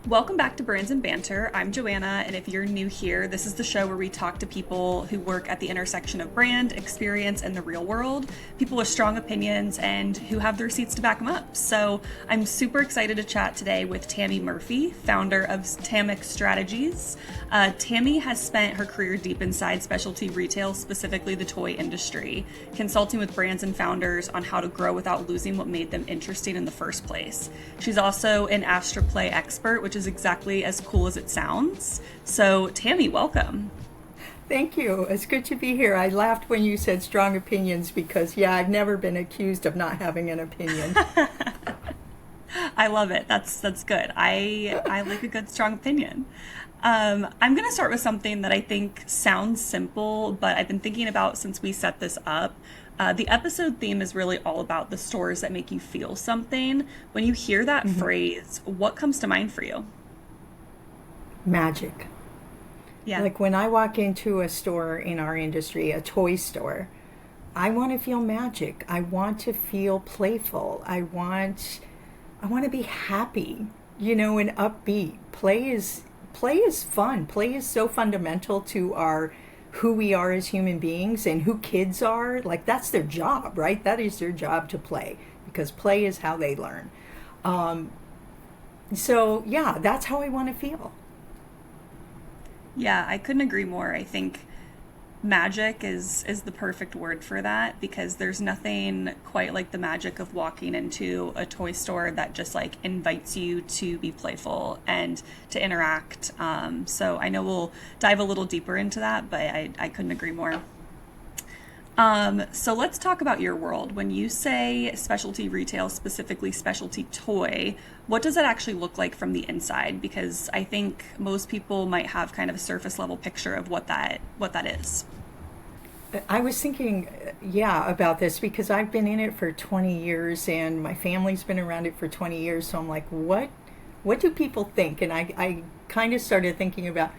Welcome back to Brands and Banter. I'm Joanna, and if you're new here, this is the show where we talk to people who work at the intersection of brand, experience, and the real world, people with strong opinions and who have the receipts to back them up. So I'm super excited to chat today with Tami Murphy, founder of Tamic Strategies. Tami has spent her career deep inside specialty retail, specifically the toy industry, consulting with brands and founders on how to grow without losing what made them interesting in the first place. She's also an astroplay expert, which is exactly as cool as it sounds. So, Tami, welcome. Thank you. It's good to be here. I laughed when you said strong opinions because, yeah, I've never been accused of not having an opinion. I love it. That's good. I like a good strong opinion. I'm going to start with something that I think sounds simple, but I've been thinking about since we set this up. The episode theme is really all about the stores that make you feel something. When you hear that phrase, what comes to mind for you? Magic. Yeah. Like when I walk into a store in our industry, a toy store, I want to feel magic. I want to feel playful. I want to be happy, and upbeat. Play is fun. Play is so fundamental to our who we are as human beings and who kids are. Like that's their job, right? That is their job to play because play is how they learn. So yeah, that's how I want to feel. Yeah, I couldn't agree more. I think magic is the perfect word for that because there's nothing quite like the magic of walking into a toy store that just like invites you to be playful and to interact. So I know we'll dive a little deeper into that, but I couldn't agree more. So let's talk about your world. When you say specialty retail, specifically specialty toy, what does that actually look like from the inside? Because I think most people might have kind of a surface level picture of what that is. I was thinking, yeah, about this because I've been in it for 20 years and my family's been around it for 20 years. So I'm like, what do people think? And I kind of started thinking about,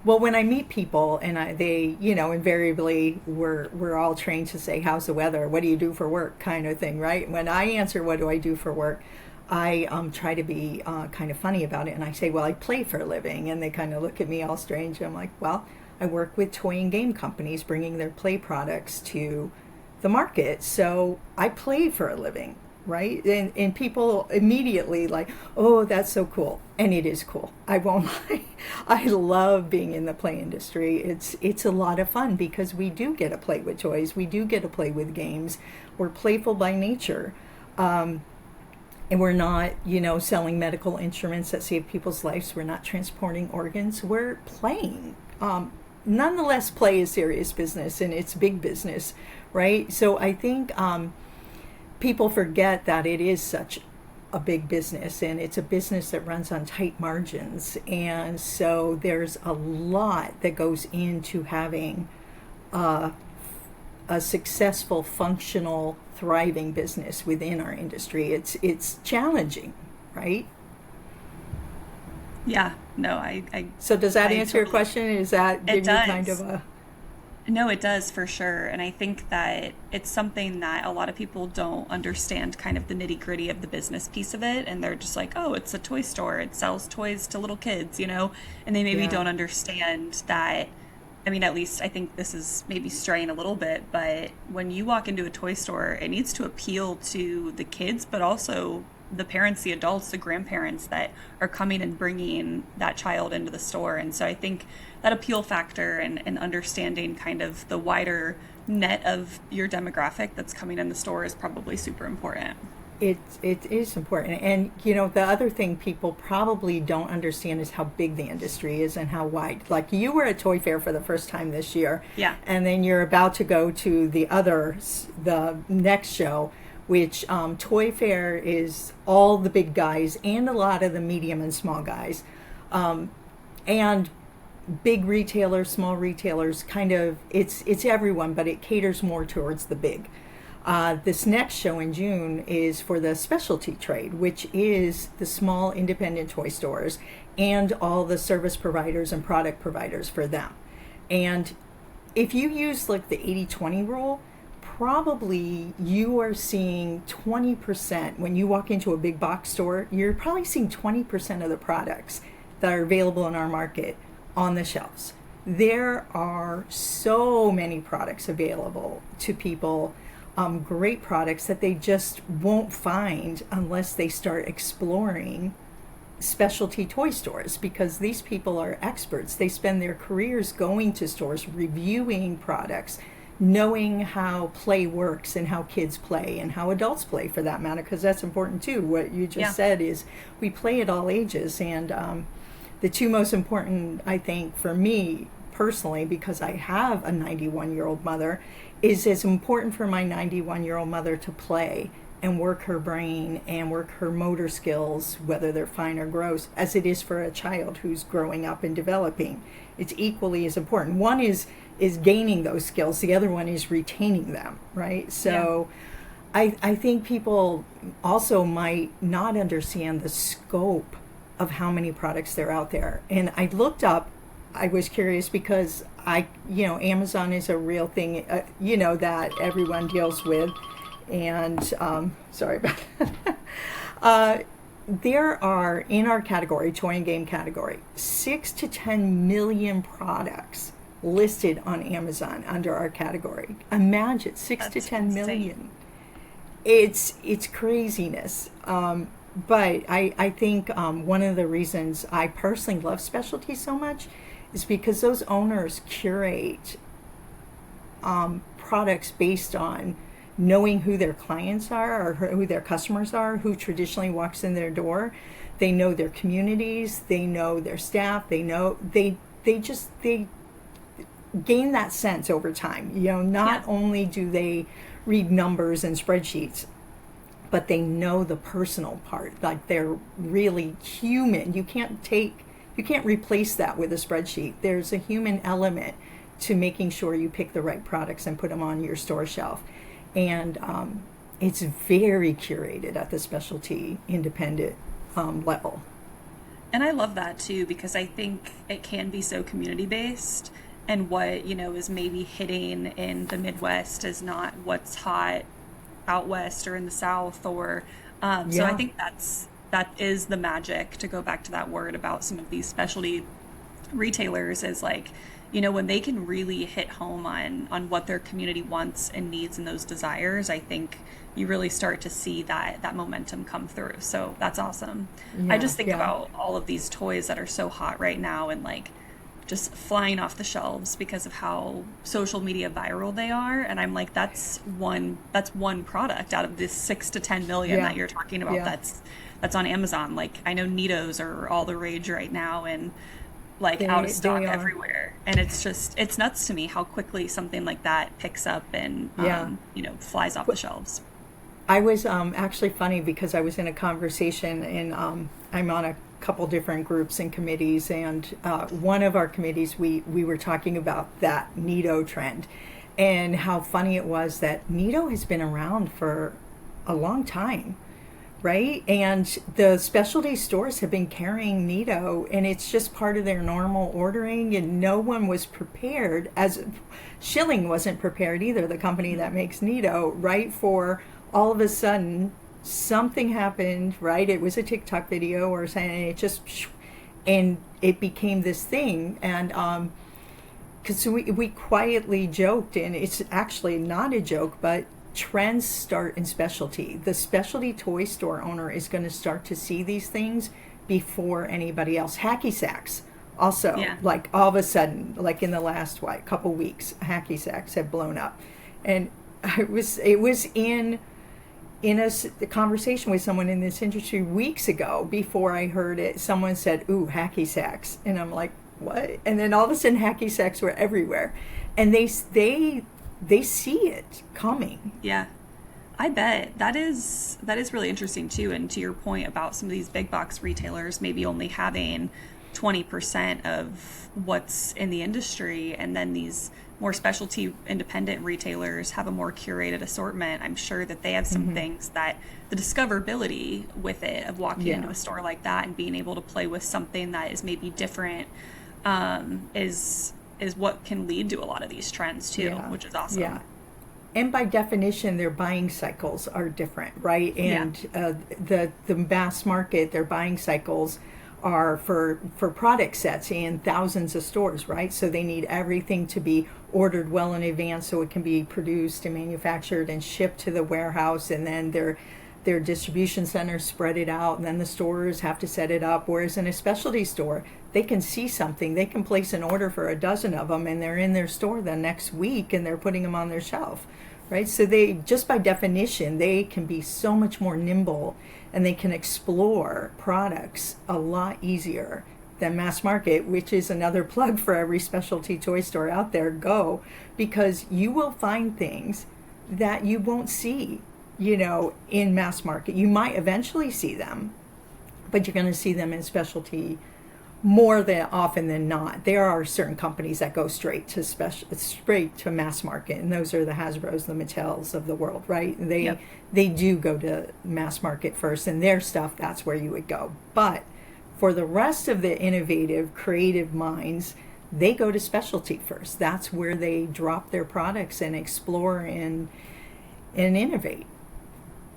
well, when I meet people and they, invariably we're all trained to say, how's the weather? What do you do for work? Kind of thing, right? When I answer, what do I do for work? I try to be kind of funny about it. And I say, well, I play for a living. And they kind of look at me all strange. I'm like, well, I work with toy and game companies bringing their play products to the market. So I play for a living, right? And people immediately like, oh, that's so cool. And it is cool. I won't lie. I love being in the play industry. It's a lot of fun because we do get to play with toys. We do get to play with games. We're playful by nature. And we're not, selling medical instruments that save people's lives. We're not transporting organs. We're playing. Nonetheless, play is serious business and it's big business, right? So I think people forget that it is such a big business and it's a business that runs on tight margins. And so there's a lot that goes into having a successful, functional, thriving business within our industry. It's challenging, right? Yeah, no, I So does that I answer your totally, question? Is that it give you kind of does. a... No, it does for sure. And I think that it's something that a lot of people don't understand kind of the nitty gritty of the business piece of it. And they're just like, oh, it's a toy store. It sells toys to little kids. And they maybe Yeah. don't understand that. I mean, at least I think this is maybe straying a little bit, but when you walk into a toy store, it needs to appeal to the kids, but also the parents, the adults, the grandparents that are coming and bringing that child into the store. And so I think that appeal factor and understanding kind of the wider net of your demographic that's coming in the store is probably super important. It is important. And, the other thing people probably don't understand is how big the industry is and how wide. Like you were at Toy Fair for the first time this year, Yeah. and then you're about to go to the next show, which Toy Fair is all the big guys and a lot of the medium and small guys. And big retailers, small retailers, kind of, it's everyone, but it caters more towards the big. This next show in June is for the specialty trade, which is the small independent toy stores and all the service providers and product providers for them. And if you use like the 80-20 rule, probably you are seeing 20% when you walk into a big box store, you're probably seeing 20% of the products that are available in our market on the shelves. There are so many products available to people, great products that they just won't find unless they start exploring specialty toy stores, because these people are experts. They spend their careers going to stores, reviewing products, knowing how play works and how kids play and how adults play for that matter, because that's important too. What you just said is we play at all ages, and the two most important, I think, for me personally, because I have a 91-year-old mother, is it's important for my 91-year-old mother to play and work her brain and work her motor skills, whether they're fine or gross, as it is for a child who's growing up and developing. It's equally as important. One is gaining those skills. The other one is retaining them, right? So I think people also might not understand the scope of how many products there are out there. And I looked up, I was curious because Amazon is a real thing, that everyone deals with. And sorry about that. There are, in our category, toy and game category, 6 to 10 million products listed on Amazon under our category. Imagine 6 to 10 million. It's craziness. But I think one of the reasons I personally love specialty so much is because those owners curate products based on knowing who their clients are or who their customers are, who traditionally walks in their door. They know their communities, they know their staff, they gain that sense over time. Not only do they read numbers and spreadsheets, but they know the personal part. Like, they're really human. You can't replace that with a spreadsheet. There's a human element to making sure you pick the right products and put them on your store shelf. And it's very curated at the specialty independent level. And I love that too, because I think it can be so community based, and what is maybe hitting in the Midwest is not what's hot out west or in the South, or so I think that is the magic, to go back to that word about some of these specialty retailers, is like, when they can really hit home on what their community wants and needs and those desires, I think you really start to see that momentum come through. So that's awesome. I just think about all of these toys that are so hot right now and like just flying off the shelves because of how social media viral they are. And I'm like, that's one product out of this 6 to 10 million that you're talking about. That's on Amazon. Like, I know Neatos are all the rage right now, and like out of stock everywhere. And it's nuts to me how quickly something like that picks up and flies off the shelves. I was actually funny because I was in a conversation, and I'm on a couple different groups and committees, and one of our committees we were talking about that Neato trend, and how funny it was that Neato has been around for a long time, right? And the specialty stores have been carrying Neato, and it's just part of their normal ordering, and no one was prepared, as Schilling wasn't prepared either, the company that makes Neato, right? For all of a sudden something happened, right? It was a TikTok video or something, and it became this thing. And because we quietly joked, and it's actually not a joke, but trends start in specialty. The specialty toy store owner is going to start to see these things before anybody else. Hacky sacks also, like all of a sudden, like in the last couple weeks, hacky sacks have blown up. And it was in a conversation with someone in this industry weeks ago, before I heard it, someone said, "Ooh, hacky sacks," and I'm like, "What?" And then all of a sudden, hacky sacks were everywhere, and they see it coming. Yeah, I bet that is really interesting too. And to your point about some of these big box retailers maybe only having 20% of what's in the industry, and then these more specialty independent retailers have a more curated assortment. I'm sure that they have some things that the discoverability with it, of walking into a store like that and being able to play with something that is maybe different, is what can lead to a lot of these trends too, which is awesome. and by definition, their buying cycles are different, right? Yeah. And the mass market, their buying cycles are for product sets in thousands of stores, right? So they need everything to be ordered well in advance so it can be produced and manufactured and shipped to the warehouse, and then their distribution centers spread it out, and then the stores have to set it up. Whereas in a specialty store, they can see something, they can place an order for a dozen of them, and they're in their store the next week, and they're putting them on their shelf, right? So they, just by definition, they can be so much more nimble, and they can explore products a lot easier than mass market, which is another plug for every specialty toy store out there. Go, because you will find things that you won't see, in mass market. You might eventually see them, but you're going to see them in specialty more than often than not. There are certain companies that go straight to mass market, and those are the Hasbros, the Mattels of the world, right? Yep. They do go to mass market first, and their stuff, that's where you would go. But for the rest of the innovative, creative minds, they go to specialty first. That's where they drop their products and explore and innovate.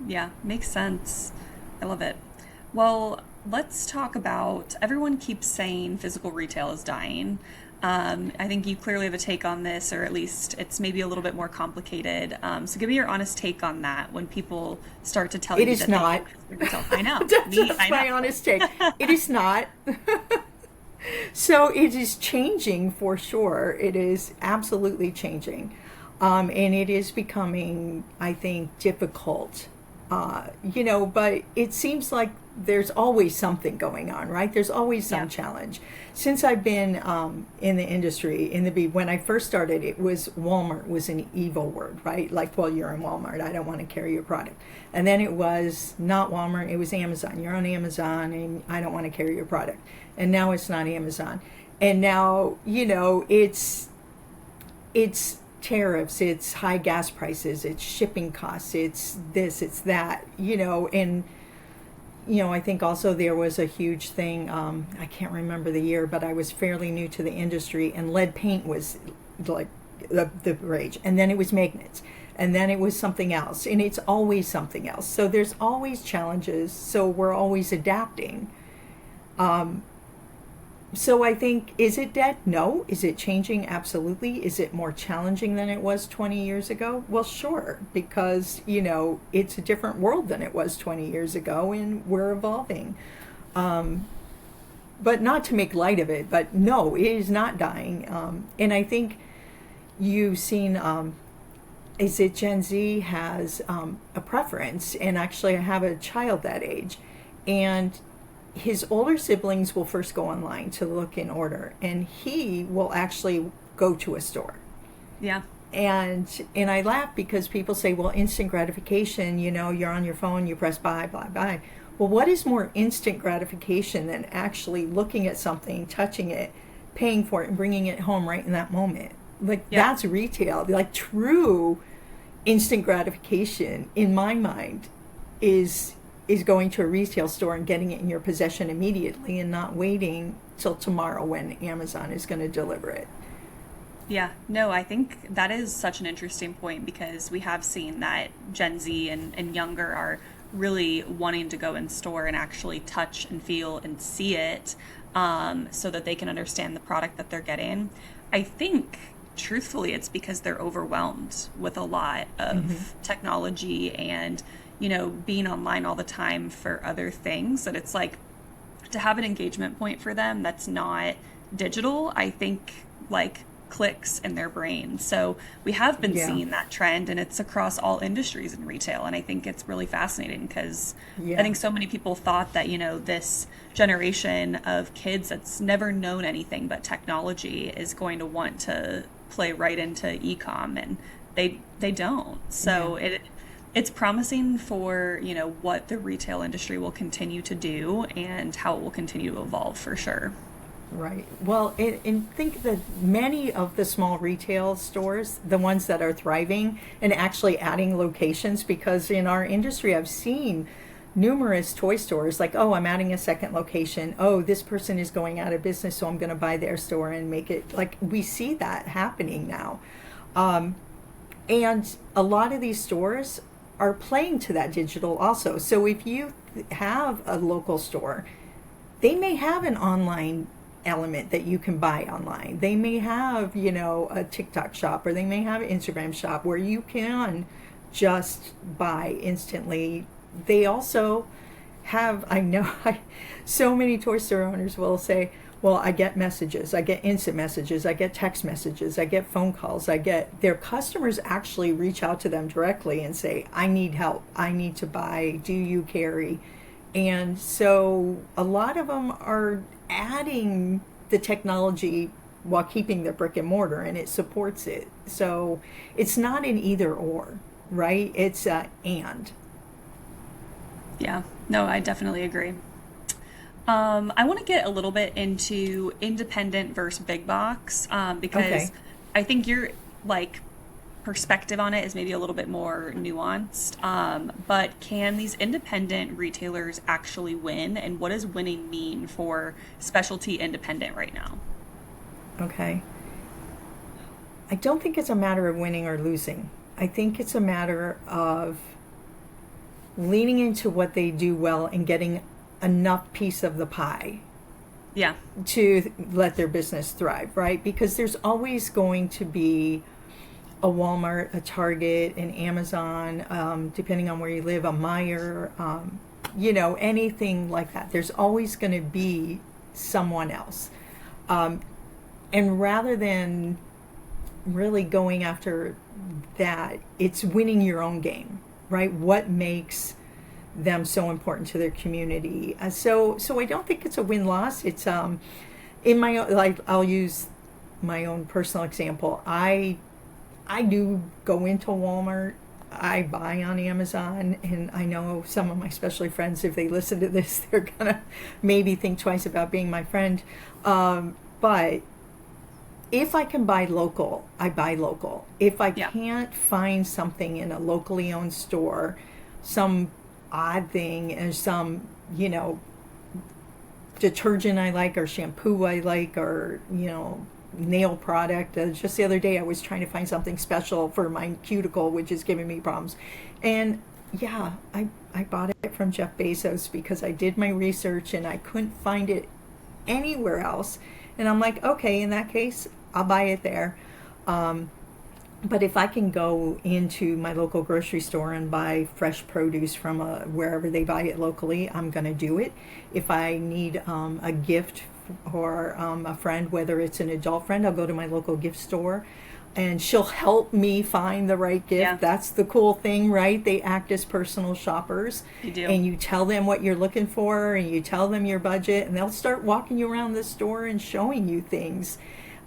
Yeah, makes sense. I love it. Well, let's talk about, everyone keeps saying physical retail is dying. I think you clearly have a take on this, or at least it's maybe a little bit more complicated. So give me your honest take on that when people start to tell It you is that not. I know. That's my honest take. It is not. So it is changing for sure. It is absolutely changing. And it is becoming, I think, difficult. But it seems like there's always something going on, right? There's always some challenge. Since I've been in the industry, when I first started, it was Walmart was an evil word, right? Like, well, you're in Walmart, I don't want to carry your product. And then it was not Walmart, it was Amazon. You're on Amazon, and I don't want to carry your product. And now it's not Amazon. And now, it's tariffs, it's high gas prices, it's shipping costs, it's this, it's that, and I think also there was a huge thing, I can't remember the year, but I was fairly new to the industry, and lead paint was like the rage, and then it was magnets, and then it was something else, and it's always something else. So there's always challenges, so we're always adapting. So I think, is it dead? No. Is it changing? Absolutely. Is it more challenging than it was 20 years ago? Well, sure, because, it's a different world than it was 20 years ago, and we're evolving. But not to make light of it, but no, it is not dying. And I think you've seen, is it Gen Z has a preference, and actually I have a child that age, and his older siblings will first go online to look in order, and he will actually go to a store. Yeah. And I laugh because people say, well, instant gratification, you're on your phone, you press buy, buy, buy. Well, what is more instant gratification than actually looking at something, touching it, paying for it, and bringing it home right in that moment? Like, that's retail. Like, true instant gratification, in my mind, is going to a retail store and getting it in your possession immediately, and not waiting till tomorrow when Amazon is going to deliver it. Yeah, no, I think that is such an interesting point, because we have seen that Gen Z and younger are really wanting to go in store and actually touch and feel and see it, so that they can understand the product that they're getting. I think, truthfully, it's because they're overwhelmed with a lot of technology and being online all the time for other things, that it's like, to have an engagement point for them that's not digital, I think, like, clicks in their brain. So we have been seeing that trend, and it's across all industries in retail. And I think it's really fascinating, because I think so many people thought that, this generation of kids that's never known anything but technology is going to want to play right into e-com, and they don't. So it's promising for, what the retail industry will continue to do and how it will continue to evolve, for sure. Right. Well, and think that many of the small retail stores, the ones that are thriving and actually adding locations, because in our industry, I've seen numerous toy stores like, oh, I'm adding a second location. Oh, this person is going out of business, so I'm going to buy their store and make it. Like, we see that happening now. And a lot of these stores are playing to that digital also. So if you have a local store, they may have an online element that you can buy online. They may have, a TikTok shop, or they may have an Instagram shop where you can just buy instantly. They also have, I know, so many toy store owners will say, well, I get messages, I get instant messages, I get text messages, I get phone calls, their customers actually reach out to them directly and say, I need help, I need to buy, do you carry? And so a lot of them are adding the technology while keeping the brick and mortar, and it supports it. So it's not an either or, right? It's and. Yeah, no, I definitely agree. I want to get a little bit into independent versus big box, because Okay. I think your like perspective on it is maybe a little bit more nuanced. But can these independent retailers actually win, and what does winning mean for specialty independent right now? Okay. I don't think it's a matter of winning or losing. I think it's a matter of leaning into what they do well and getting enough piece of the pie Yeah, to let their business thrive, right? Because there's always going to be a Walmart, a Target, an Amazon, depending on where you live, a Meyer, anything like that. There's always going to be someone else. And rather than really going after that, it's winning your own game, right? What makes them so important to their community? So I don't think it's a win-loss. It's in my own, like, I'll use my own personal example. I do go into Walmart. I buy on Amazon, and I know some of my specialty friends, if they listen to this, they're gonna maybe think twice about being my friend. But if I can buy local, I buy local. If I yeah, can't find something in a locally owned store, some odd thing, and some, detergent I like, or shampoo I like, or, nail product. Just the other day, I was trying to find something special for my cuticle, which is giving me problems. And yeah, I bought it from Jeff Bezos because I did my research and I couldn't find it anywhere else. And I'm like, okay, in that case, I'll buy it there. But if I can go into my local grocery store and buy fresh produce from wherever they buy it locally, I'm going to do it. If I need a gift or a friend, whether it's an adult friend, I'll go to my local gift store and she'll help me find the right gift. yeah, That's the cool thing, right? They act as personal shoppers. you do. And you tell them what you're looking for and you tell them your budget, and they'll start walking you around the store and showing you things.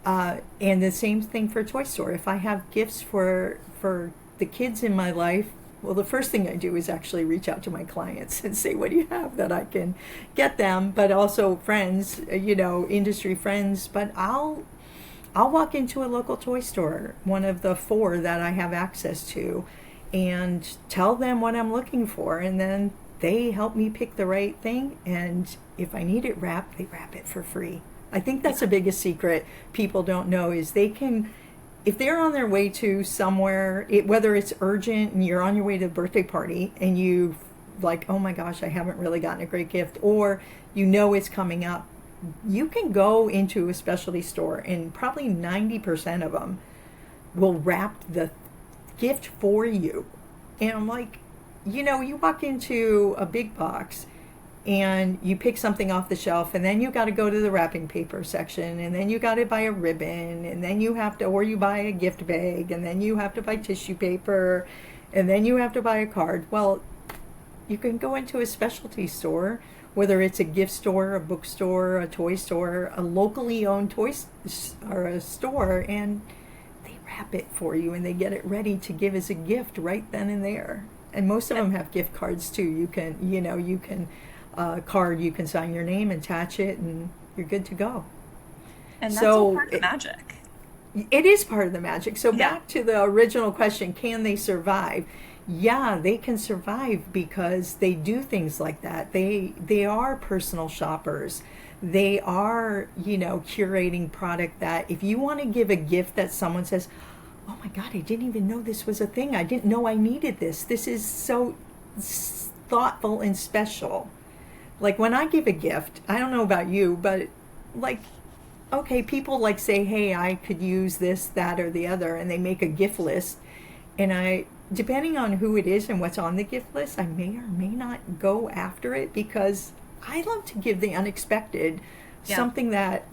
And the same thing for a toy store. If I have gifts for the kids in my life, well, the first thing I do is actually reach out to my clients and say, what do you have that I can get them? But also friends, industry friends. But I'll walk into a local toy store, one of the 4 that I have access to, and tell them what I'm looking for. And then they help me pick the right thing. And if I need it wrapped, they wrap it for free. I think that's the biggest secret people don't know is they can, if they're on their way to somewhere, whether it's urgent and you're on your way to a birthday party and you like, oh my gosh, I haven't really gotten a great gift, or it's coming up, you can go into a specialty store and probably 90% of them will wrap the gift for you. And I'm like, you walk into a big box and you pick something off the shelf, and then you got to go to the wrapping paper section, and then you got to buy a ribbon, and then you have to, or you buy a gift bag, and then you have to buy tissue paper, and then you have to buy a card. Well, you can go into a specialty store, whether it's a gift store, a bookstore, a toy store, a locally owned or a store, and they wrap it for you and they get it ready to give as a gift right then and there. And most of them have gift cards too. You can card, you can sign your name, attach it, and you're good to go. And that's all So part of the magic. it is part of the magic. So Yeah, back to the original question, can they survive? Yeah, they can survive because they do things like that. They are personal shoppers. They are, curating product that if you want to give a gift that someone says, oh my God, I didn't even know this was a thing. I didn't know I needed this. This is so thoughtful and special. Like when I give a gift, I don't know about you, but like, okay, people like say, hey, I could use this, that, or the other, and they make a gift list. And depending on who it is and what's on the gift list, I may or may not go after it because I love to give the unexpected, something that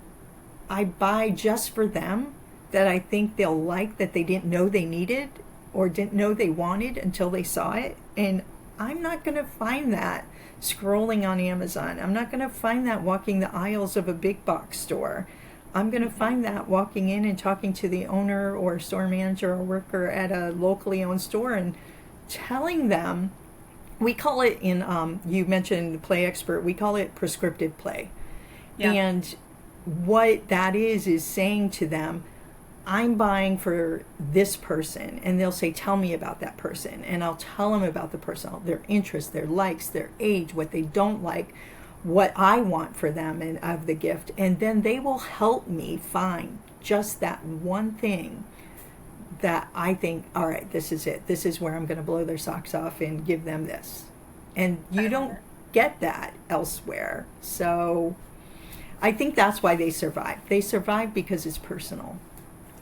I buy just for them, that I think they'll like, that they didn't know they needed or didn't know they wanted until they saw it. And I'm not going to find that scrolling on Amazon. I'm not going to find that walking the aisles of a big box store. I'm going to find that walking in and talking to the owner or store manager or worker at a locally owned store and telling them, we call it you mentioned the play expert, we call it prescriptive play. Yeah. And what that is saying to them, I'm buying for this person, and they'll say, tell me about that person, and I'll tell them about the person, their interests, their likes, their age, what they don't like, what I want for them and of the gift, and then they will help me find just that one thing that I think, all right, this is it. This is where I'm going to blow their socks off and give them this. And you don't get that elsewhere. So I think that's why they survive. They survive because it's personal.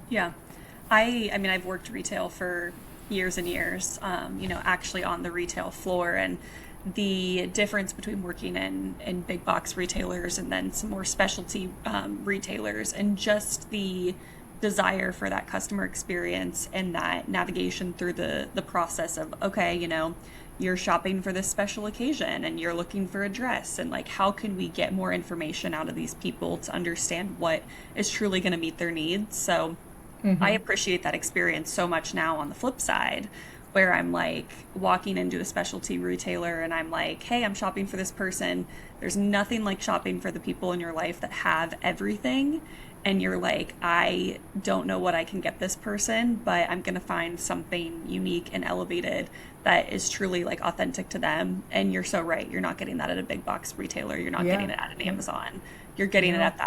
Yeah. I mean, I've worked retail for years and years, actually on the retail floor. And the difference between working in big box retailers and then some more specialty retailers, and just the desire for that customer experience and that navigation through the process of, okay, you're shopping for this special occasion and you're looking for a dress, and like, how can we get more information out of these people to understand what is truly going to meet their needs? So I appreciate that experience so much now on the flip side, where I'm like walking into a specialty retailer and I'm like, hey, I'm shopping for this person. There's nothing like shopping for the people in your life that have everything. And you're like, I don't know what I can get this person, but I'm going to find something unique and elevated that is truly like authentic to them. And you're so right. You're not getting that at a big box retailer. You're not getting it at an Amazon. You're getting it at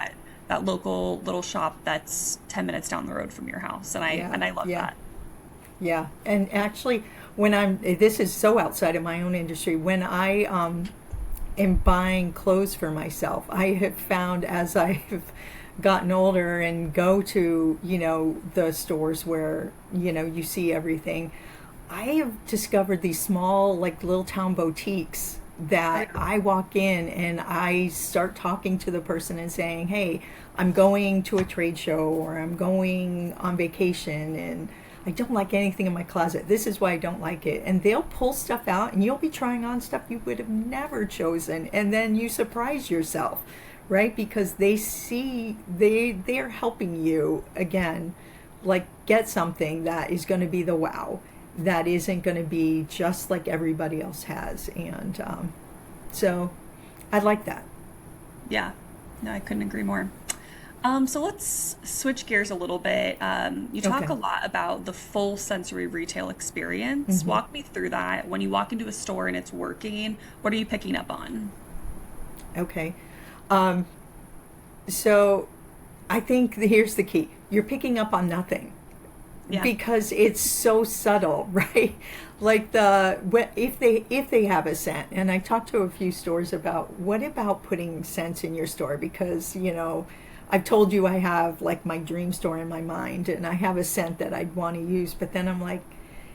that local little shop that's 10 minutes down the road from your house. And I love that. Yeah. And actually, this is so outside of my own industry, when I am buying clothes for myself, I have found, as I've gotten older and go to, the stores where, you see everything, I have discovered these small, like, little town boutiques that I walk in and I start talking to the person and saying, hey, I'm going to a trade show, or I'm going on vacation and I don't like anything in my closet. This is why I don't like it. And they'll pull stuff out and you'll be trying on stuff you would have never chosen. And then you surprise yourself, right? Because they see, they're helping you, again, like, get something that is going to be the wow, that isn't going to be just like everybody else has. And so I like that. Yeah, no, I couldn't agree more. So let's switch gears a little bit. You talk a lot about the full sensory retail experience. Walk me through that. When you walk into a store and it's working, what are you picking up on? Okay. So I think here's the key. You're picking up on nothing. Yeah. Because it's so subtle, right? Like if they have a scent, and I talked to a few stores about, what about putting scents in your store? Because, I've told you I have like my dream store in my mind, and I have a scent that I'd want to use, but then I'm like,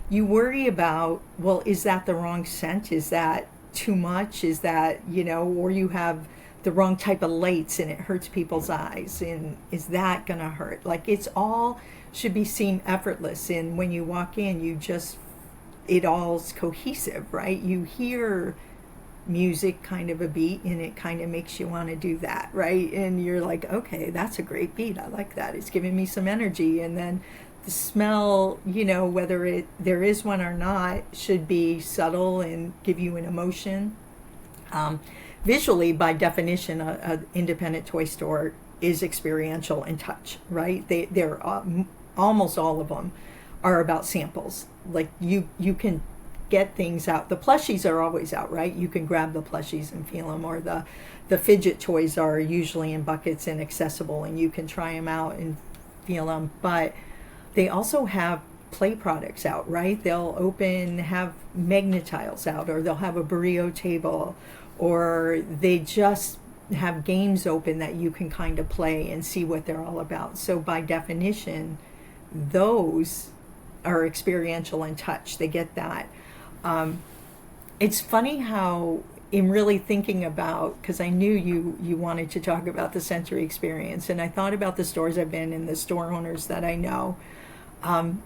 you worry about, well, is that the wrong scent? Is that too much? Is that, or you have the wrong type of lights and it hurts people's eyes, and is that gonna hurt? Like, it's all should be seen effortless, and when you walk in, it all's cohesive, right? You hear music, kind of a beat, and it kind of makes you want to do that, right? And you're like, okay, that's a great beat, I like that, it's giving me some energy. And then the smell, whether there is one or not, should be subtle and give you an emotion. Visually, by definition, a independent toy store is experiential in touch, right? They're almost all of them are about samples. Like, you can get things out. The plushies are always out, right? You can grab the plushies and feel them, or the fidget toys are usually in buckets and accessible, and you can try them out and feel them. But They also have play products out, right? They'll have magnet tiles out, or they'll have a burrito table, or they just have games open that you can kind of play and see what they're all about. So by definition, those are experiential and touch. They get that. It's funny how, in really thinking about, because I knew you wanted to talk about the sensory experience, and I thought about the stores I've been in, the store owners that I know. And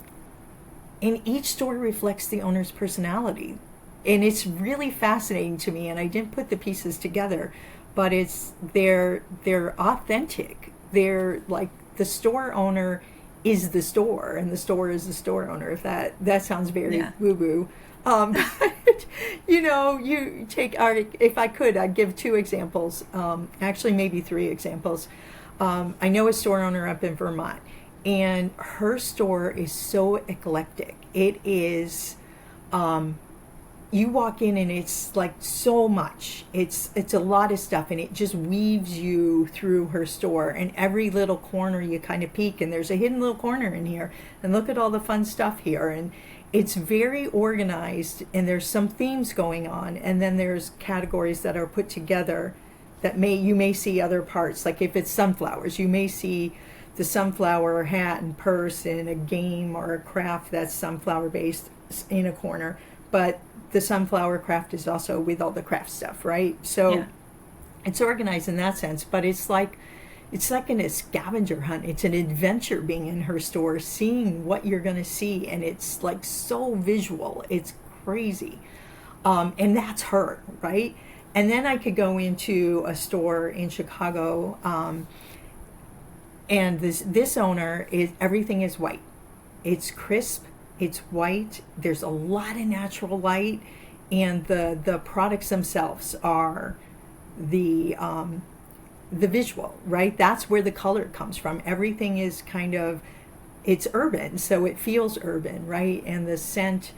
each store reflects the owner's personality. And it's really fascinating to me, and I didn't put the pieces together, but they're authentic. They're like, the store owner is the store, and the store is the store owner. If that sounds very woo-woo. But, you take, if I could, I'd give two examples, actually maybe three examples. I know a store owner up in Vermont, and her store is so eclectic. It is, you walk in and it's like so much. It's a lot of stuff, and it just weaves you through her store. And every little corner you kind of peek, and there's a hidden little corner in here, and look at all the fun stuff here. And it's very organized, and there's some themes going on, and then there's categories that are put together that you may see other parts. Like if it's sunflowers, you may see the sunflower hat and purse in a game or a craft that's sunflower based in a corner, but the sunflower craft is also with all the craft stuff, right? So it's organized in that sense, but it's like in a scavenger hunt. It's an adventure being in her store, seeing what you're going to see, and it's like so visual. It's crazy. And that's her, right? And then I could go into a store in Chicago, and this owner everything is white. It's crisp, it's white, there's a lot of natural light, and the products themselves are the visual, right? That's where the color comes from. Everything is kind of, it's urban, so it feels urban, right? And the scent,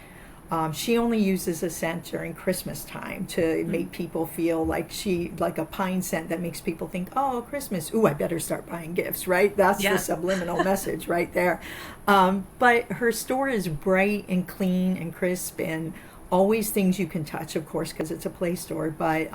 she only uses a scent during Christmas time to make people feel like a pine scent that makes people think, oh, Christmas, ooh, I better start buying gifts, right? That's the subliminal message right there. But her store is bright and clean and crisp, and always things you can touch, of course, because it's a play store, but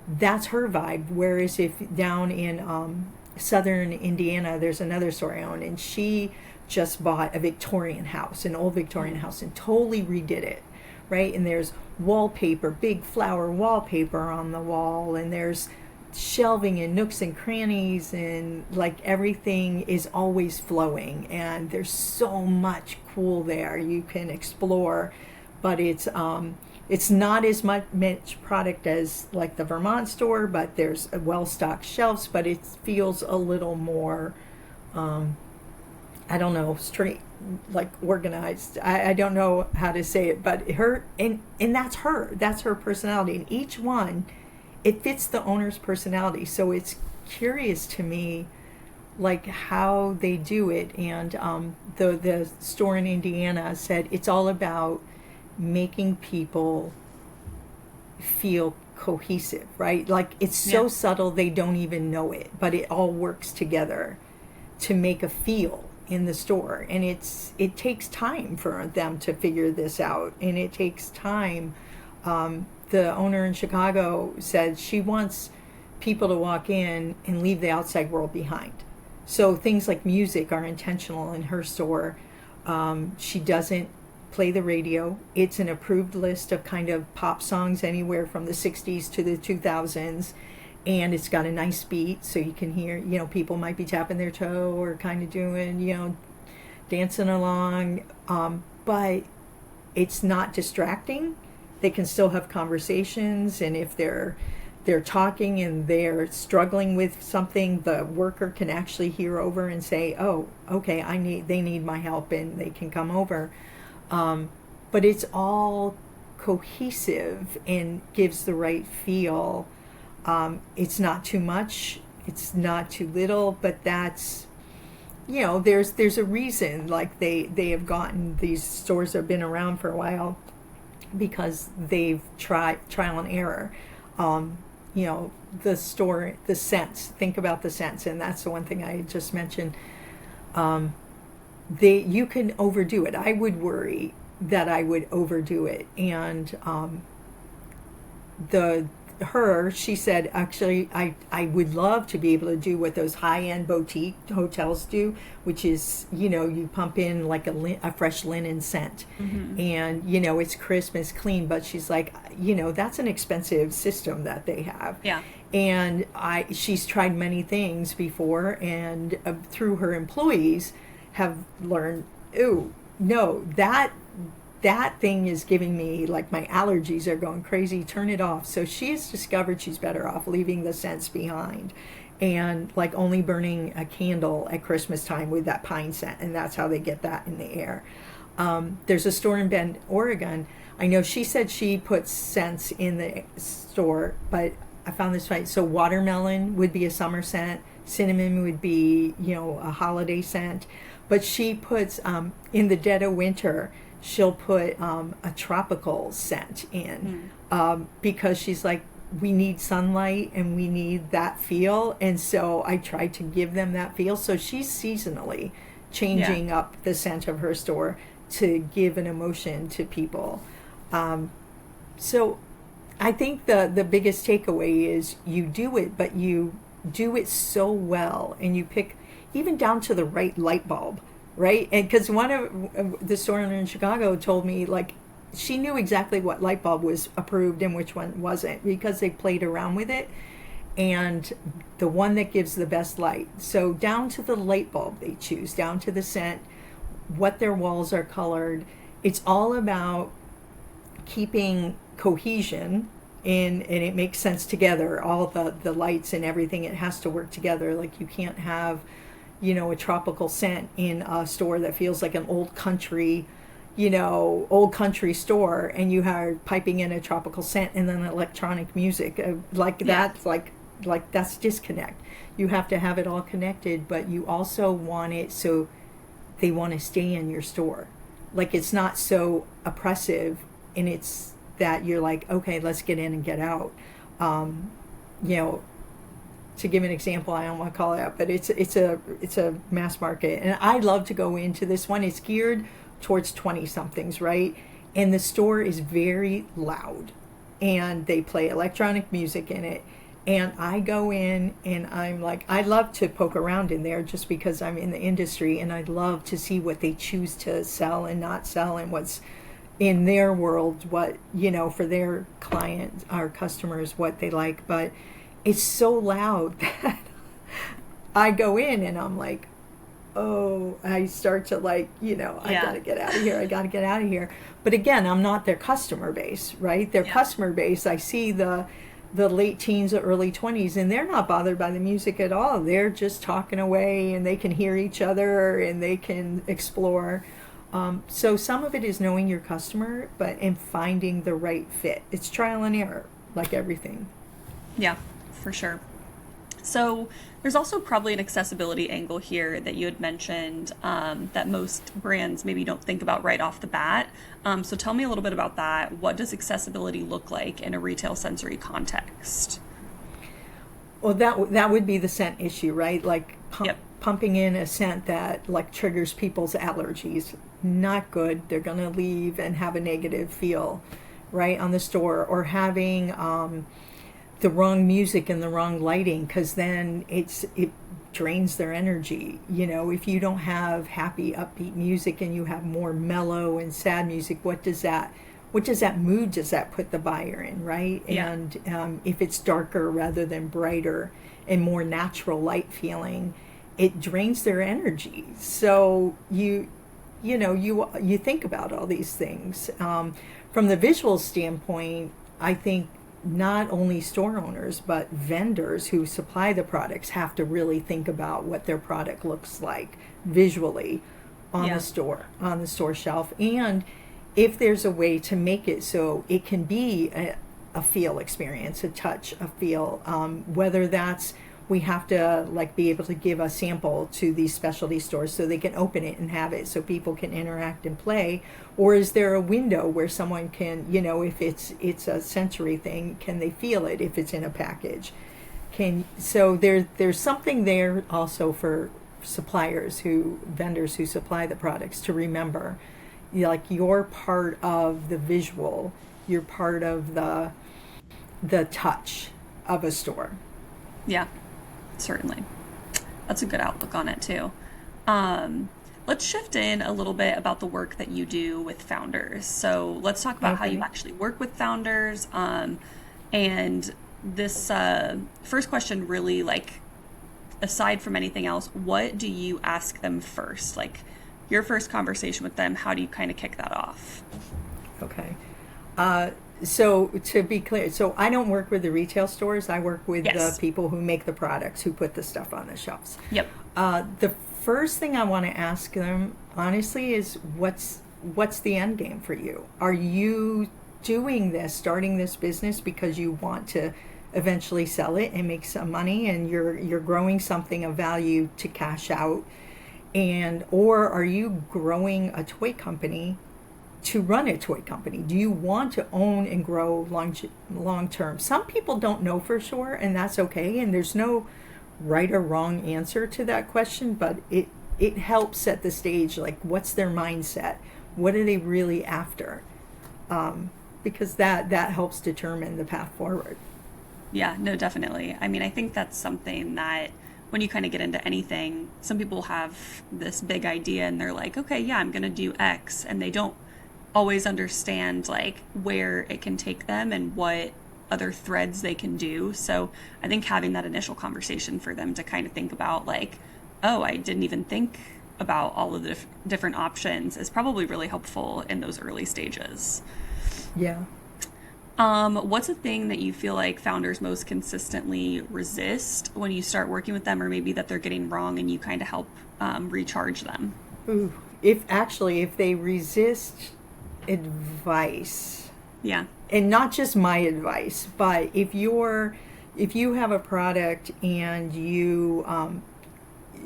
that's her vibe. Whereas if down in southern Indiana, there's another store I own, and she just bought a Victorian house, an old Victorian house, and totally redid it, right? And there's wallpaper, big flower wallpaper on the wall, and there's shelving and nooks and crannies, and like everything is always flowing, and there's so much cool there you can explore. But it's not as much product as like the Vermont store, but there's well-stocked shelves, but it feels a little more I don't know, straight, like organized. I don't know how to say it, but and that's her personality. And each one, it fits the owner's personality. So it's curious to me, like how they do it. And the store in Indiana said it's all about making people feel cohesive, right? Like it's so subtle they don't even know it, but it all works together to make a feel in the store. And it takes time for them to figure this out, and it takes time. The owner in Chicago said she wants people to walk in and leave the outside world behind. So things like music are intentional in her store. She doesn't play the radio. It's an approved list of kind of pop songs anywhere from the 60s to the 2000s. And it's got a nice beat, so you can hear, people might be tapping their toe or kind of doing, dancing along. But it's not distracting. They can still have conversations, and if they're talking and they're struggling with something, the worker can actually hear over and say, oh, okay, they need my help, and they can come over. But it's all cohesive and gives the right feel. It's not too much, it's not too little, but that's, there's a reason, like they have gotten, these stores have been around for a while because they've trial and error. The store, the scents, think about the scents, and that's the one thing I just mentioned. you can overdo it. I would worry that I would overdo it. And she said, actually, I would love to be able to do what those high-end boutique hotels do, which is, you pump in like a fresh linen scent, and, it's crisp, it's clean. But she's like, that's an expensive system that they have. Yeah. And she's tried many things before, and through her employees have learned, ooh, no, that thing is giving me, like, my allergies are going crazy, turn it off. So she's discovered she's better off leaving the scents behind and like only burning a candle at Christmas time with that pine scent, and that's how they get that in the air. There's a store in Bend, Oregon. I know she said she puts scents in the store, but I found this right. So watermelon would be a summer scent, cinnamon would be, a holiday scent, but she puts in the dead of winter, she'll put a tropical scent in, because she's like, we need sunlight and we need that feel. And so I try to give them that feel. So she's seasonally changing up the scent of her store to give an emotion to people. So I think the biggest takeaway is you do it, but you do it so well, and you pick even down to the right light bulb. Right? And because one of the store owner in Chicago told me, like, she knew exactly what light bulb was approved and which one wasn't, because they played around with it, and the one that gives the best light. So down to the light bulb they choose, down to the scent, what their walls are colored. It's all about keeping cohesion in, and it makes sense together. All the lights and everything, it has to work together. Like, you can't have a tropical scent in a store that feels like an old country store, and you are piping in a tropical scent and then electronic music. That's like that's disconnect. You have to have it all connected, but you also want it so they want to stay in your store. Like, it's not so oppressive, and it's that you're like, okay, let's get in and get out. To give an example, I don't want to call it out, but it's a mass market, and I love to go into this one. It's geared towards 20-somethings, right? And the store is very loud, and they play electronic music in it. And I go in, and I'm like, I love to poke around in there just because I'm in the industry, and I love to see what they choose to sell and not sell, and what's in their world, what, for their clients, our customers, what they like. But it's so loud that I go in and I'm like, oh, I start to I got to get out of here. But again, I'm not their customer base, right? Their customer base, I see the late teens or early 20s, and they're not bothered by the music at all. They're just talking away, and they can hear each other, and they can explore. So some of it is knowing your customer, and finding the right fit. It's trial and error, like everything. Yeah. For sure. So there's also probably an accessibility angle here that you had mentioned, that most brands maybe don't think about right off the bat. So tell me a little bit about that. What does accessibility look like in a retail sensory context? Well, that would be the scent issue, right? Like pumping in a scent that like triggers people's allergies. Not good. They're going to leave and have a negative feel, right, on the store. Or having the wrong music and the wrong lighting, because then it drains their energy. If you don't have happy, upbeat music and you have more mellow and sad music, what does that mood does that put the buyer in, right? Yeah. And if it's darker rather than brighter and more natural light feeling, it drains their energy. So you think about all these things. From the visual standpoint, I think not only store owners but vendors who supply the products have to really think about what their product looks like visually on the store shelf, and if there's a way to make it so it can be a feel experience, a touch, a feel, whether that's we have to be able to give a sample to these specialty stores so they can open it and have it so people can interact and play, or is there a window where someone can, if it's a sensory thing, can they feel it if it's in a package? So there's something there also for vendors who supply the products to remember, like, you're part of the visual, you're part of the touch of a store. Yeah, certainly. That's a good outlook on it too. Let's shift in a little bit about the work that you do with founders. So let's talk about how you Okay. actually work with founders. And this first question really, like, aside from anything else, what do you ask them first? Like, your first conversation with them, how do you kind of kick that off? Okay. So to be clear, so I don't work with the retail stores. I work with the Yes. people who make the products, who put the stuff on the shelves. Yep. The first thing I want to ask them, honestly, is what's the end game for you? Are you doing this, starting this business because you want to eventually sell it and make some money, and you're growing something of value to cash out, and or are you growing a toy company to run a toy company? Do you want to own and grow long term? Some people don't know for sure, and that's okay. And there's no right or wrong answer to that question, but it helps set the stage. Like, what's their mindset? What are they really after? Because that helps determine the path forward. Yeah, no, definitely. I mean, I think that's something that when you kind of get into anything, some people have this big idea and they're like, okay, yeah, I'm going to do X. And they don't always understand like where it can take them and what other threads they can do. So I think having that initial conversation for them to kind of think about like, oh, I didn't even think about all of the different options is probably really helpful in those early stages. Yeah. What's a thing that you feel like founders most consistently resist when you start working with them, or maybe that they're getting wrong and you kind of help recharge them? Ooh. If they resist advice, Yeah. and not just my advice, but if you have a product and you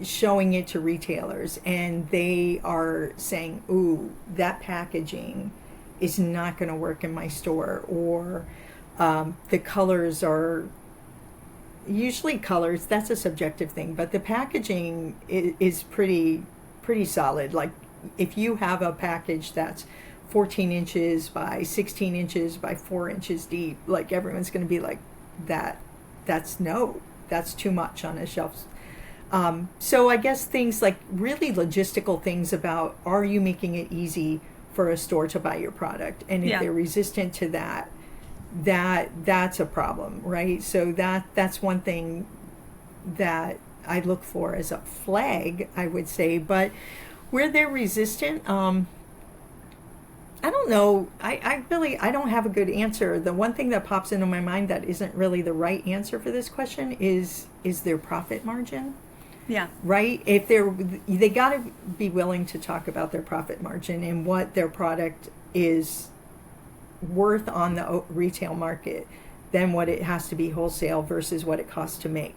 showing it to retailers and they are saying, ooh, that packaging is not going to work in my store, or the colors are usually colors, that's a subjective thing, but the packaging is pretty solid. Like, if you have a package that's 14 inches by 16 inches by 4 inches deep, like, everyone's going to be like, that's too much on a shelf. So I guess things like really logistical things about, are you making it easy for a store to buy your product? And if Yeah. they're resistant to that's a problem, right? So that's one thing that I look for as a flag, I would say. But where they're resistant, I don't know. I don't have a good answer. The one thing that pops into my mind that isn't really the right answer for this question is their profit margin. Yeah. Right? If they got to be willing to talk about their profit margin and what their product is worth on the retail market, than what it has to be wholesale versus what it costs to make.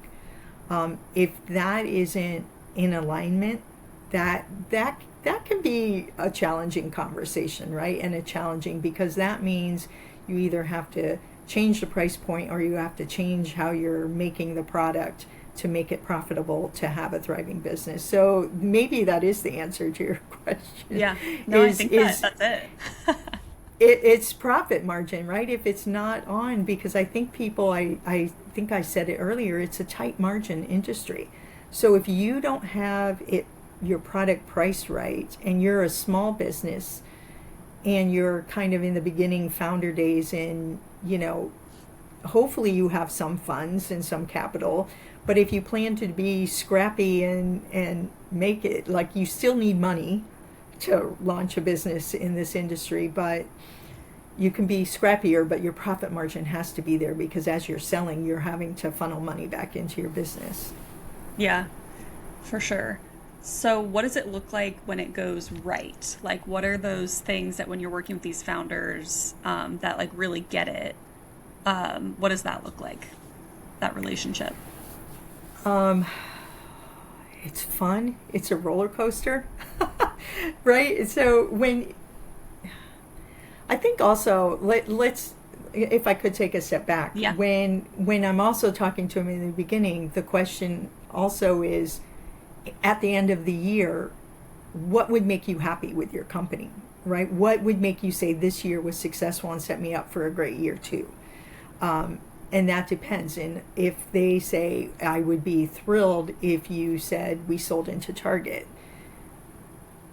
If that isn't in alignment, that can be a challenging conversation, right? And because that means you either have to change the price point, or you have to change how you're making the product to make it profitable to have a thriving business. So maybe that is the answer to your question. Yeah. No, I think that's it. It's profit margin, right? If it's not on, because I think people, I think I said it earlier, it's a tight margin industry. So if you don't have your product priced right, and you're a small business and you're kind of in the beginning founder days, and hopefully you have some funds and some capital, but if you plan to be scrappy and make it, like, you still need money to launch a business in this industry, but you can be scrappier, but your profit margin has to be there, because as you're selling, you're having to funnel money back into your business. Yeah, for sure. So what does it look like when it goes right? Like, what are those things that when you're working with these founders that like really get it? What does that look like, that relationship? It's fun. It's a roller coaster, right? So I think also, let's, if I could take a step back. Yeah. When I'm also talking to him in the beginning, the question also is at the end of the year, what would make you happy with your company, right? What would make you say this year was successful and set me up for a great year too? And that depends. And if they say, I would be thrilled if you said we sold into Target,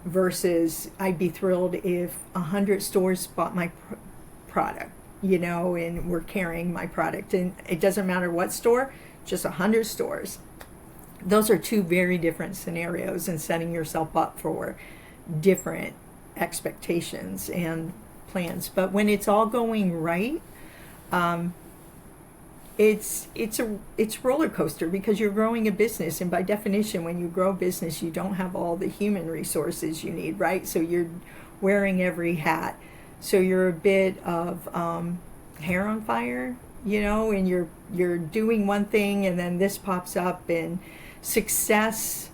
versus I'd be thrilled if 100 stores bought my product, and were carrying my product. And it doesn't matter what store, just 100 stores. Those are two very different scenarios, and setting yourself up for different expectations and plans. But when it's all going right, it's roller coaster, because you're growing a business, and by definition, when you grow a business, you don't have all the human resources you need, right? So you're wearing every hat. So you're a bit of hair on fire, and you're doing one thing, and then this pops up, and success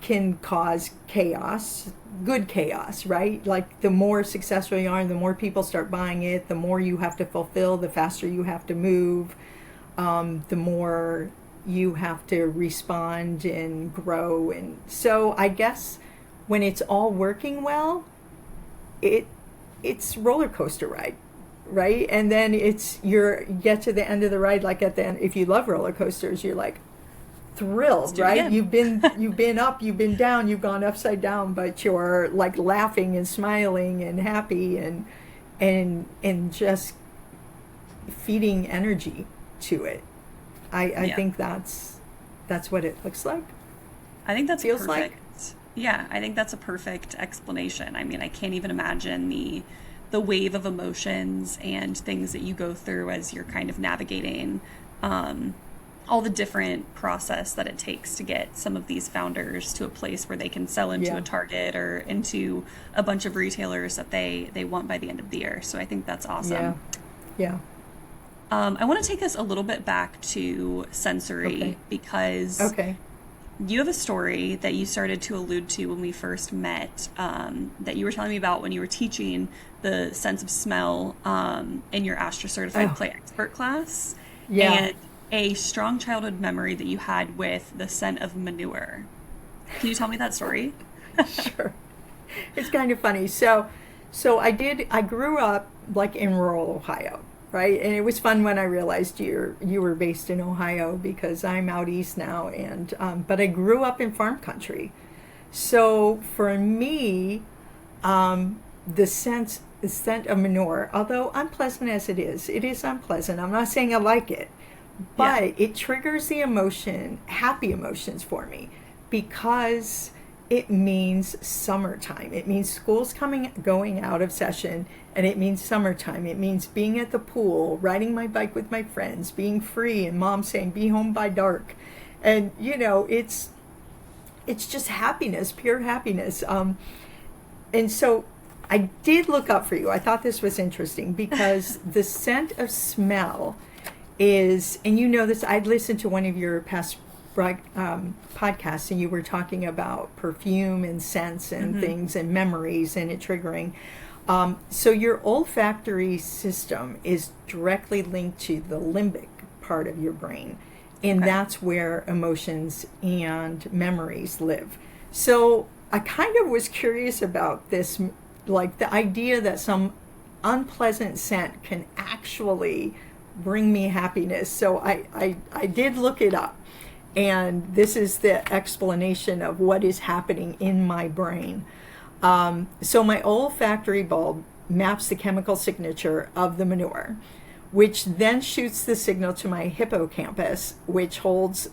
can cause chaos, good chaos, right? Like the more successful you are, the more people start buying it, the more you have to fulfill, the faster you have to move, the more you have to respond and grow. And so I guess when it's all working well, it's roller coaster ride, right? And then you get to the end of the ride, like at the end, if you love roller coasters, you're like thrilled, right? You've been up, you've been down, you've gone upside down, but you're like laughing and smiling and happy and just feeding energy to it. I think that's what it looks like. I think that's feels perfect. like. Yeah, I think that's a perfect explanation. I mean, I can't even imagine the wave of emotions and things that you go through as you're kind of navigating all the different process that it takes to get some of these founders to a place where they can sell into a Target or into a bunch of retailers that they want by the end of the year. So I think that's awesome. Yeah. I want to take us a little bit back to sensory, because you have a story that you started to allude to when we first met, that you were telling me about when you were teaching the sense of smell in your Astra Certified Play Expert class. Yeah. And a strong childhood memory that you had with the scent of manure. Can you tell me that story? Sure. It's kind of funny. So I grew up like in rural Ohio, right? And it was fun when I realized you were based in Ohio, because I'm out east now, and but I grew up in farm country. So for me, the scent of manure, although unpleasant as it is unpleasant. I'm not saying I like it, but it triggers the happy emotions for me, because it means summertime. It means school's going out of session, and it means summertime. It means being at the pool, riding my bike with my friends, being free, and mom saying, be home by dark. And, it's just happiness, pure happiness. And so I did look up for you. I thought this was interesting, because the scent of smell is, and this, I'd listened to one of your past podcasts, and you were talking about perfume and scents and things and memories and it triggering. So your olfactory system is directly linked to the limbic part of your brain, and that's where emotions and memories live. So I kind of was curious about this, like the idea that some unpleasant scent can actually bring me happiness. So I did look it up, and this is the explanation of what is happening in my brain. So my olfactory bulb maps the chemical signature of the manure, which then shoots the signal to my hippocampus, which holds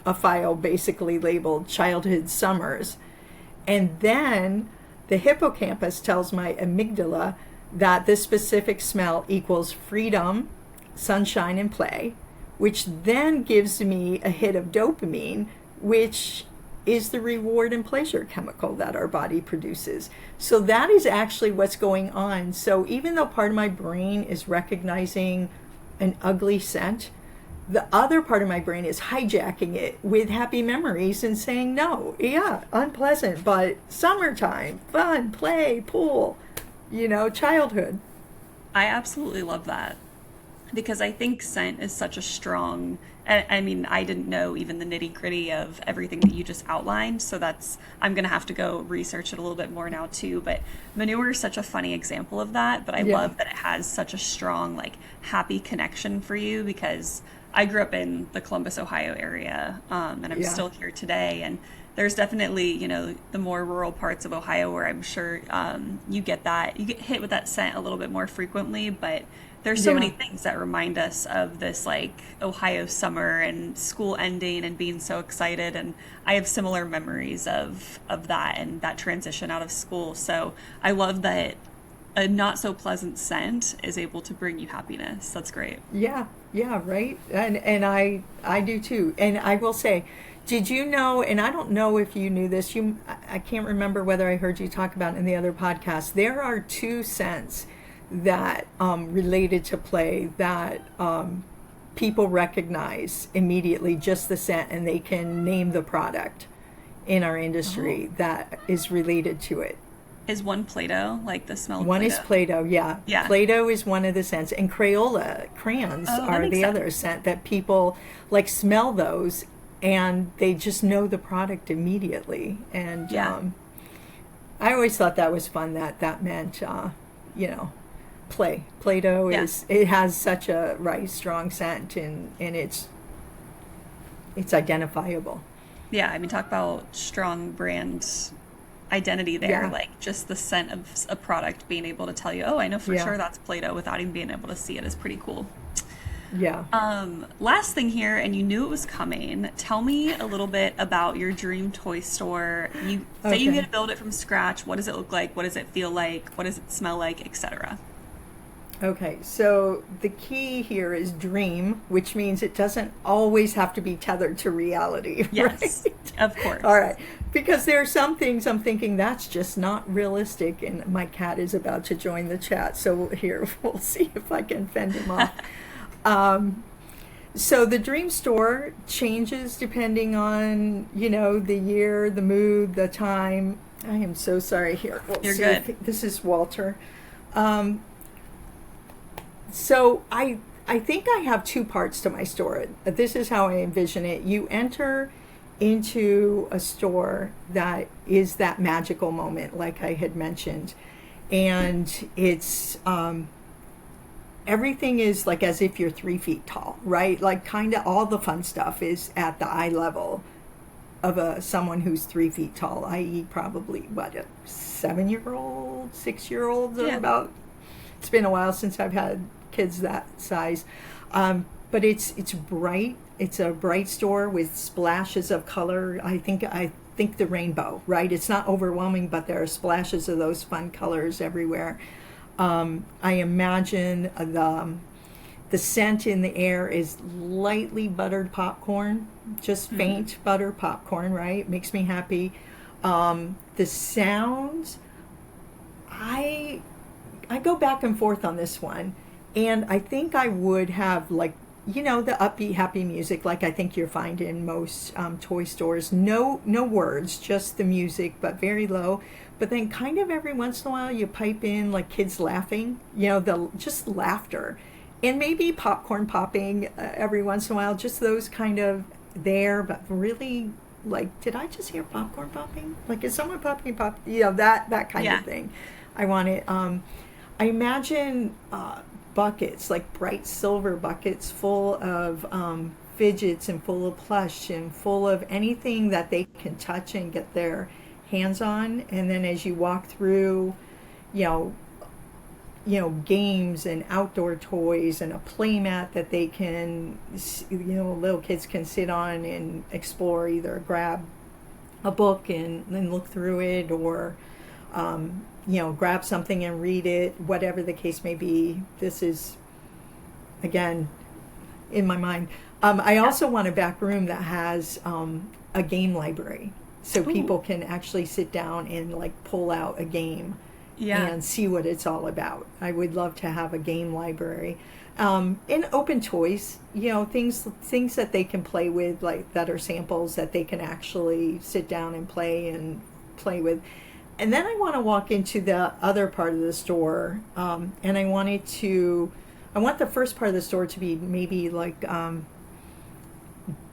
a file basically labeled childhood summers. And then the hippocampus tells my amygdala that this specific smell equals freedom, sunshine, and play, which then gives me a hit of dopamine, which is the reward and pleasure chemical that our body produces. So that is actually what's going on. So even though part of my brain is recognizing an ugly scent, the other part of my brain is hijacking it with happy memories and saying, no, unpleasant, but summertime, fun, play, pool, childhood. I absolutely love that. because I think scent is such a strong. I mean, I didn't know even the nitty gritty of everything that you just outlined, so I'm gonna have to go research it a little bit more now too. But manure is such a funny example of that, but I Yeah, love that it has such a strong, like, happy connection for you because I grew up in the Columbus, Ohio area, and I'm yeah, still here today. And there's definitely, the more rural parts of Ohio where I'm sure you get hit with that scent a little bit more frequently, but there's so many yeah. things that remind us of this like Ohio summer and school ending and being so excited. And I have similar memories of that and that transition out of school. So I love that a not so pleasant scent is able to bring you happiness. That's great. Yeah, yeah, right. And I do too. And I will say, did you know? And I don't know if you knew this. I can't remember whether I heard you talk about it in the other podcast. There are two scents that related to play that people recognize immediately, just the scent, and they can name the product in our Oh. industry that is related to it. Is one Play-Doh, like the smell of One is Play-Doh? Play-Doh, yeah. Yeah. Play-Doh is one of the scents, and Crayola crayons Oh, that are makes the other sense. scent that people like smell those, and they just know the product immediately. And Yeah. I always thought that was fun. That meant, you know, Play-Doh Yeah. is it has such a right strong scent, and it's identifiable. Yeah. I mean, talk about strong brand identity there, Yeah, like just the scent of a product being able to tell you, oh, I know for yeah, sure that's Play-Doh without even being able to see it is pretty cool. yeah. Last thing here, and you knew it was coming. Tell me a little bit about your dream toy store. You say you get Okay. to build it from scratch. What does it look like? What does it feel like? What does it smell like, etc.? Okay, so the key here is dream, which means it doesn't always have to be tethered to reality, Yes, right? of All course. right, because there are some things I'm thinking that's just not realistic, and my cat is about to join the chat, so here we'll see if I can fend him off. Um, so the dream store changes depending on, the year, the mood, the time. I am so sorry. Here, we'll You're see good. if this is Walter. Um, so I think I have two parts to my store. This is how I envision it. You enter into a store that is that magical moment, like I had mentioned, and it's everything is like as if you're 3 feet tall, right? Like kind of all the fun stuff is at the eye level of someone who's 3 feet tall, i.e., probably what a 7 year old, 6 year olds are Yeah. about. It's been a while since I've had kids that size, but it's bright. It's a bright store with splashes of color. I think the rainbow, right? It's not overwhelming, but there are splashes of those fun colors everywhere. I imagine the scent in the air is lightly buttered popcorn, just Hmm. faint butter popcorn, right? Makes me happy. The sounds, I I go back and forth on this one, and I think I would have like the upbeat, happy music, like I think you'll find in most toy stores. No words, just the music, but very low. But then, kind of every once in a while, you pipe in like kids laughing. The just laughter, and maybe popcorn popping every once in a while. Just those kind of there, but really like, did I just hear popcorn popping? Like, is someone popping pop? That kind Yeah. of thing. I want it. I imagine buckets, like bright silver buckets, full of fidgets and full of plush and full of anything that they can touch and get their hands on. And then as you walk through, you know, games and outdoor toys and a play mat that they can, little kids can sit on and explore, either grab a book and look through it, or grab something and read it, whatever the case may be. This is, again, in my mind. I Yeah. also want a back room that has a game library, so Ooh. people can actually sit down and like pull out a game Yeah. and see what it's all about. I would love to have a game library. And open toys, things that they can play with, like that are samples that they can actually sit down and play with. And then I want to walk into the other part of the store, and I wanted to I want the first part of the store to be maybe like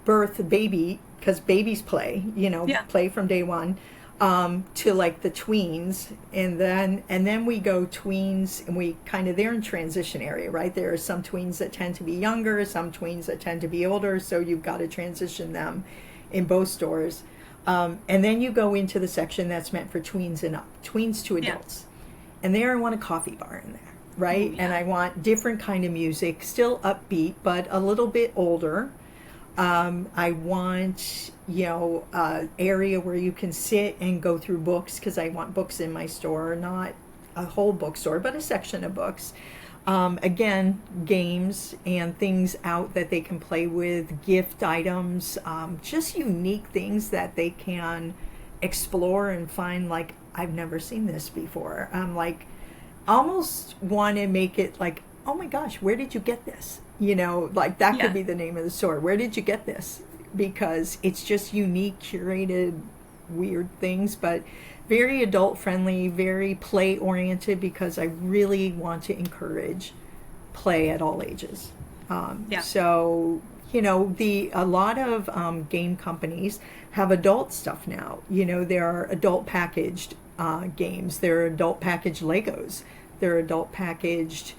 birth baby, because babies play, Yeah. play from day one, to like the tweens, and then we go tweens, and we kind of, they're in transition area, right? There are some tweens that tend to be younger, some tweens that tend to be older, so you've got to transition them in both stores. And then you go into the section that's meant for tweens and up, tweens to Yeah. adults. And there I want a coffee bar in there, right? Ooh, yeah. And I want different kind of music, still upbeat, but a little bit older. I want, area where you can sit and go through books, because I want books in my store, not a whole bookstore, but a section of books. Again, games and things out that they can play with, gift items, just unique things that they can explore and find, like, I've never seen this before. Like, almost want to make it like, oh my gosh, where did you get this? Like that Yeah. could be the name of the store. Where did you get this? Because it's just unique, curated, weird things, but very adult friendly, very play oriented, because I really want to encourage play at all ages. Yeah. So, a lot of game companies have adult stuff now. There are adult packaged games, there are adult packaged Legos, there are adult packaged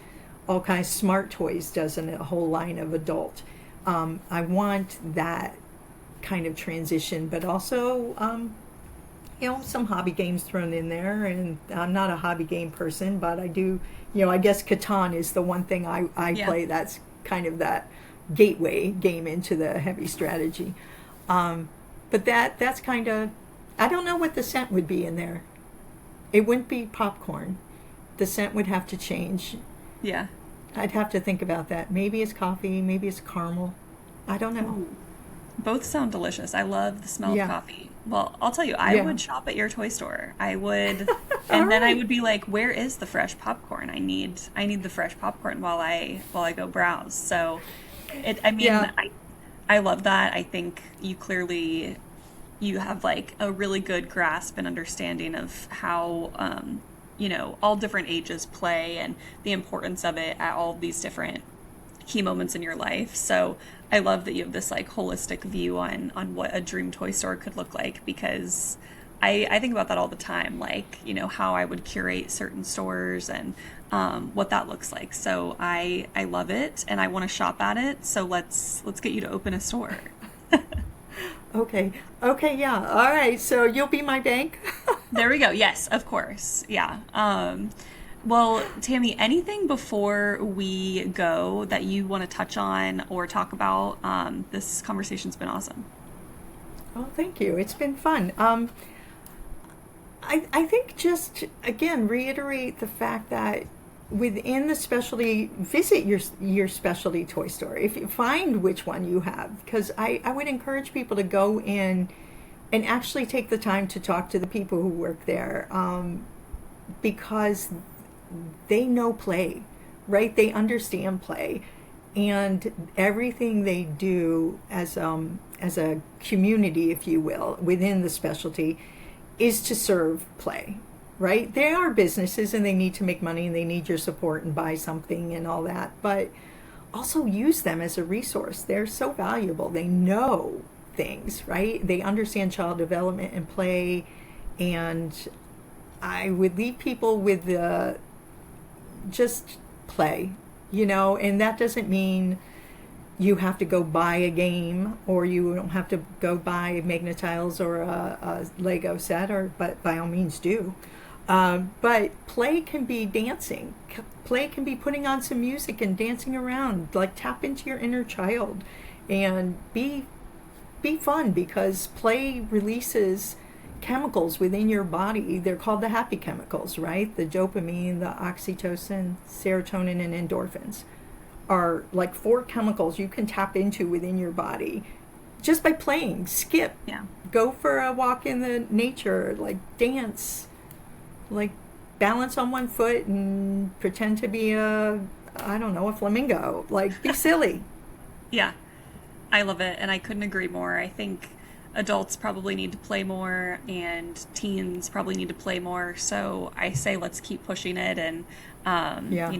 all kinds. Smart Toys does a whole line of adult. I want that kind of transition, but also, some hobby games thrown in there. And I'm not a hobby game person, but I do, I guess Catan is the one thing I Yeah. play that's kind of that gateway game into the heavy strategy. But that's kind of, I don't know what the scent would be in there. It wouldn't be popcorn. The scent would have to change. Yeah. I'd have to think about that. Maybe it's coffee, maybe it's caramel. I don't know. Ooh. Both sound delicious. I love the smell Yeah. of coffee. Well, I'll tell you, I Yeah. would shop at your toy store. I would, All and then I right. would be like, "Where is the fresh popcorn? I need the fresh popcorn while I go browse." So, I mean, Yeah. I love that. I think you have like a really good grasp and understanding of how all different ages play and the importance of it at all these different key moments in your life. So I love that you have this like holistic view on what a dream toy store could look like, because I think about that all the time, like, how I would curate certain stores and what that looks like. So I love it and I want to shop at it. So let's get you to open a store. Okay. Okay, yeah. All right. So you'll be my bank? There we go. Yes, of course. Yeah. Well, Tami, anything before we go that you want to touch on or talk about? This conversation's been awesome. Oh, thank you. It's been fun. I think just, again, reiterate the fact that within the specialty, visit your specialty toy store. If you find which one you have, because I would encourage people to go in and actually take the time to talk to the people who work there, because they know play, right? They understand play, and everything they do as a community, if you will, within the specialty, is to serve play, right? They are businesses and they need to make money and they need your support and buy something and all that, but also use them as a resource. They're so valuable. They know things, right? They understand child development and play, and I would leave people with the just play, and that doesn't mean you have to go buy a game, or you don't have to go buy Magnetiles or a Lego set, but by all means do. But play can be dancing. Play can be putting on some music and dancing around. Like, tap into your inner child and be fun, because play releases chemicals within your body. They're called the happy chemicals, right? The dopamine, the oxytocin, serotonin, and endorphins are like 4 chemicals you can tap into within your body just by playing. Skip, Yeah. go for a walk in the nature, like dance, like balance on one foot and pretend to be a flamingo. Like, be silly. Yeah. I love it, and I couldn't agree more. I think adults probably need to play more and teens probably need to play more. So I say let's keep pushing it and Yeah.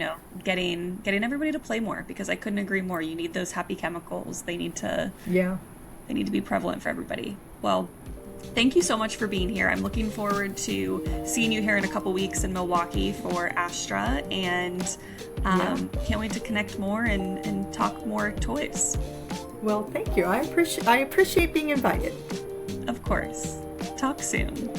getting everybody to play more, because I couldn't agree more. You need those happy chemicals. Yeah. They need to be prevalent for everybody. Well, thank you so much for being here. I'm looking forward to seeing you here in a couple weeks in Milwaukee for Astra, and can't wait to connect more and talk more toys. Well, thank you. I appreciate being invited. Of course. Talk soon.